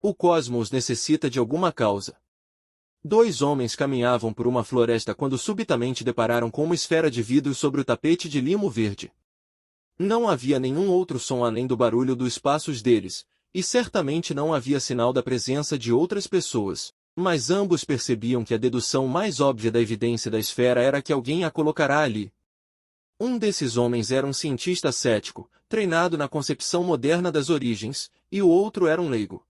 O cosmos necessita de alguma causa. Dois homens caminhavam por uma floresta quando subitamente depararam com uma esfera de vidro sobre o tapete de limo verde. Não havia nenhum outro som além do barulho dos passos deles, e certamente não havia sinal da presença de outras pessoas. Mas ambos percebiam que a dedução mais óbvia da evidência da esfera era que alguém a colocará ali. Um desses homens era um cientista cético, treinado na concepção moderna das origens, e o outro era um leigo.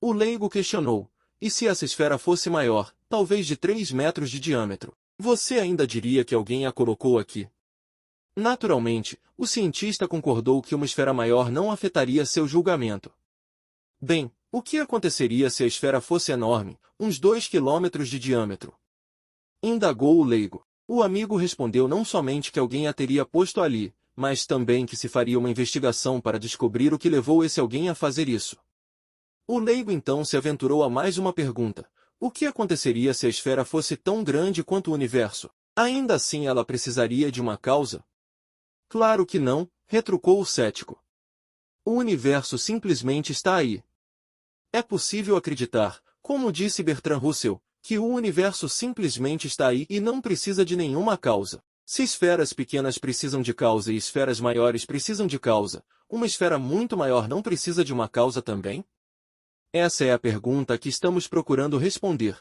O leigo questionou: e se essa esfera fosse maior, talvez de 3 metros de diâmetro? Você ainda diria que alguém a colocou aqui? Naturalmente, o cientista concordou que uma esfera maior não afetaria seu julgamento. Bem, o que aconteceria se a esfera fosse enorme, uns 2 quilômetros de diâmetro? Indagou o leigo. O amigo respondeu não somente que alguém a teria posto ali, mas também que se faria uma investigação para descobrir o que levou esse alguém a fazer isso. O leigo então se aventurou a mais uma pergunta: o que aconteceria se a esfera fosse tão grande quanto o universo? Ainda assim ela precisaria de uma causa? Claro que não, retrucou o cético. O universo simplesmente está aí. É possível acreditar, como disse Bertrand Russell, que o universo simplesmente está aí e não precisa de nenhuma causa. Se esferas pequenas precisam de causa e esferas maiores precisam de causa, uma esfera muito maior não precisa de uma causa também? Essa é a pergunta que estamos procurando responder.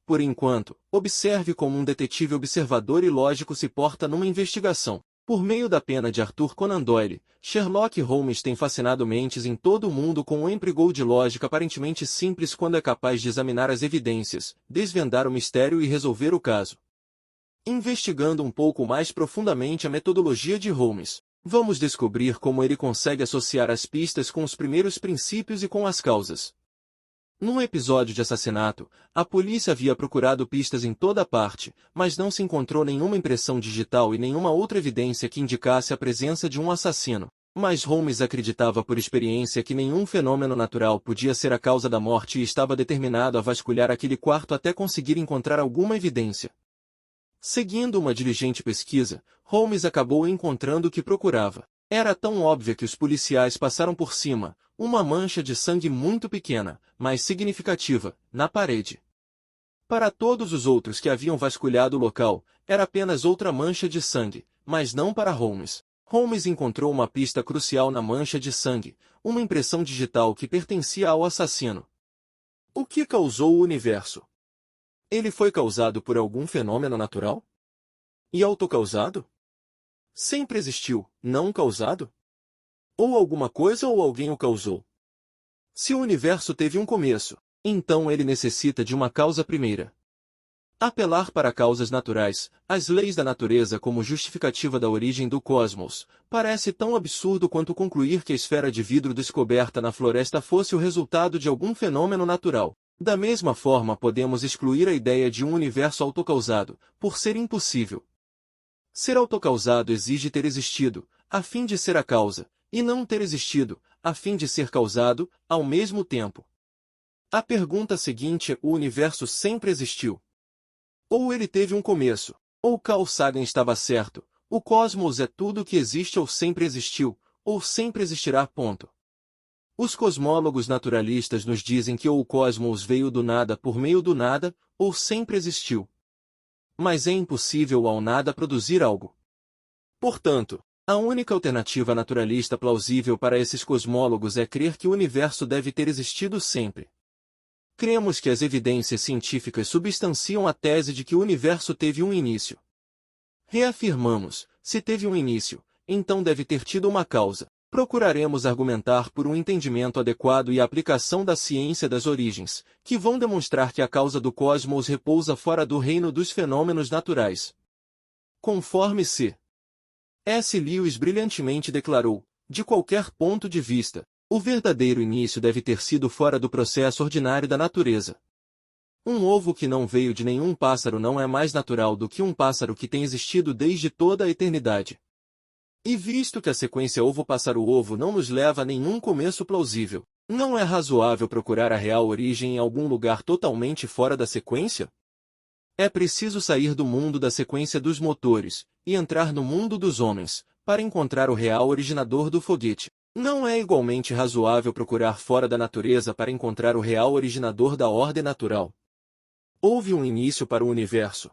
Por enquanto, observe como um detetive observador e lógico se porta numa investigação. Por meio da pena de Arthur Conan Doyle, Sherlock Holmes tem fascinado mentes em todo o mundo com um empregou de lógica aparentemente simples quando é capaz de examinar as evidências, desvendar o mistério e resolver o caso. Investigando um pouco mais profundamente a metodologia de Holmes, vamos descobrir como ele consegue associar as pistas com os primeiros princípios e com as causas. Num episódio de assassinato, a polícia havia procurado pistas em toda parte, mas não se encontrou nenhuma impressão digital e nenhuma outra evidência que indicasse a presença de um assassino. Mas Holmes acreditava por experiência que nenhum fenômeno natural podia ser a causa da morte e estava determinado a vasculhar aquele quarto até conseguir encontrar alguma evidência. Seguindo uma diligente pesquisa, Holmes acabou encontrando o que procurava. Era tão óbvia que os policiais passaram por cima, uma mancha de sangue muito pequena, mas significativa, na parede. Para todos os outros que haviam vasculhado o local, era apenas outra mancha de sangue, mas não para Holmes. Holmes encontrou uma pista crucial na mancha de sangue, uma impressão digital que pertencia ao assassino. O que causou o universo? Ele foi causado por algum fenômeno natural? E autocausado? Sempre existiu, não causado? Ou alguma coisa ou alguém o causou? Se o universo teve um começo, então ele necessita de uma causa primeira. Apelar para causas naturais, as leis da natureza como justificativa da origem do cosmos, parece tão absurdo quanto concluir que a esfera de vidro descoberta na floresta fosse o resultado de algum fenômeno natural. Da mesma forma podemos excluir a ideia de um universo autocausado, por ser impossível. Ser autocausado exige ter existido, a fim de ser a causa, e não ter existido, a fim de ser causado, ao mesmo tempo. A pergunta seguinte é: o universo sempre existiu? Ou ele teve um começo? Ou Carl Sagan estava certo, o cosmos é tudo que existe ou sempre existiu, ou sempre existirá. Ponto. Os cosmólogos naturalistas nos dizem que ou o cosmos veio do nada por meio do nada, ou sempre existiu. Mas é impossível ao nada produzir algo. Portanto, a única alternativa naturalista plausível para esses cosmólogos é crer que o universo deve ter existido sempre. Cremos que as evidências científicas substanciam a tese de que o universo teve um início. Reafirmamos: se teve um início, então deve ter tido uma causa. Procuraremos argumentar por um entendimento adequado e a aplicação da ciência das origens, que vão demonstrar que a causa do cosmos repousa fora do reino dos fenômenos naturais. Conforme C.S. Lewis brilhantemente declarou, de qualquer ponto de vista, o verdadeiro início deve ter sido fora do processo ordinário da natureza. Um ovo que não veio de nenhum pássaro não é mais natural do que um pássaro que tem existido desde toda a eternidade. E visto que a sequência ovo-pássaro-ovo não nos leva a nenhum começo plausível, não é razoável procurar a real origem em algum lugar totalmente fora da sequência? É preciso sair do mundo da sequência dos motores, e entrar no mundo dos homens, para encontrar o real originador do foguete. Não é igualmente razoável procurar fora da natureza para encontrar o real originador da ordem natural. Houve um início para o universo.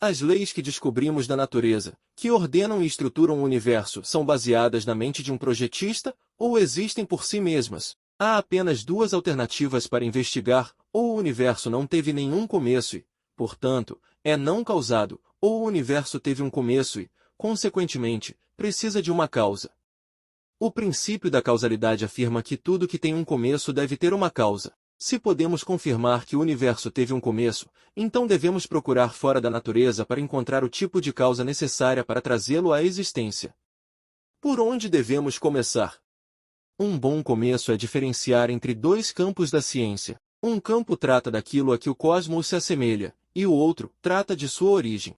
As leis que descobrimos da natureza, que ordenam e estruturam o universo, são baseadas na mente de um projetista, ou existem por si mesmas. Há apenas duas alternativas para investigar: ou o universo não teve nenhum começo e, portanto, é não causado, ou o universo teve um começo e, consequentemente, precisa de uma causa. O princípio da causalidade afirma que tudo que tem um começo deve ter uma causa. Se podemos confirmar que o universo teve um começo, então devemos procurar fora da natureza para encontrar o tipo de causa necessária para trazê-lo à existência. Por onde devemos começar? Um bom começo é diferenciar entre dois campos da ciência. Um campo trata daquilo a que o cosmos se assemelha, e o outro trata de sua origem.